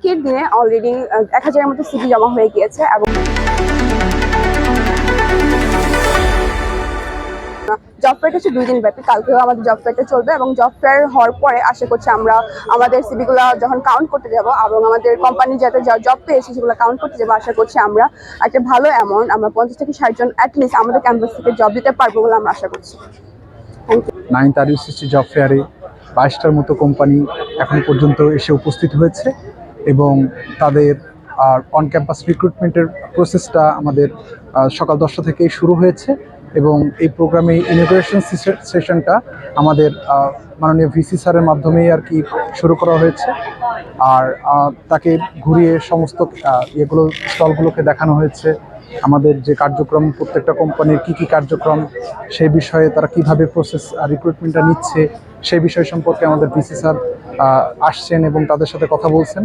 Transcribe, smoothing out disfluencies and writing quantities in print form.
আজকের দিনে অলরেডি 1000-এর মতো সিভি জমা হয়ে গিয়েছে এবং জব ফেয়ারটা হচ্ছে 2 দিন ব্যাপী। কালকেও আমাদের জব ফেয়ারটা চলবে এবং জব ফেয়ার হওয়ার পরে আশা করছি আমরা আমাদের সিভিগুলো যখন কাউন্ট করতে যাব এবং আমাদের কোম্পানি যাতে জব পেয়েছে সেগুলো কাউন্ট করতে যাবো, আশা করছি আমরা একটা ভালো অ্যামাউন্ট আমরা 50 থেকে 60 জন অ্যাটলিস্ট আমাদের ক্যাম্পাস থেকে জব দিতে পারবো বলে আমরা আশা করছি। Thank you. 9th RUCC job ফেয়ারে 22টার মতো কোম্পানি এখন পর্যন্ত এসে উপস্থিত হয়েছে এবং তাদের অন ক্যাম্পাস রিক্রুটমেন্টের প্রসেসটা আমাদের সকাল 10টা থেকেই শুরু হয়েছে এবং এই প্রোগ্রামে ইনোগ্রেশন সেশনটা আমাদের মাননীয় ভিসি স্যারের মাধ্যমেই আর কি শুরু করা হয়েছে। আর তাকে ঘুরিয়ে সমস্ত ইয়েগুলো স্টলগুলোকে দেখানো হয়েছে, আমাদের যে কার্যক্রম প্রত্যেকটা কোম্পানির কী কী কার্যক্রম সেই বিষয়ে তারা কিভাবে প্রসেস রিক্রুটমেন্টটা নিচ্ছে সেই বিষয় সম্পর্কে আমাদের ভিসি স্যার আসছেন এবং তাদের সাথে কথা বলছেন।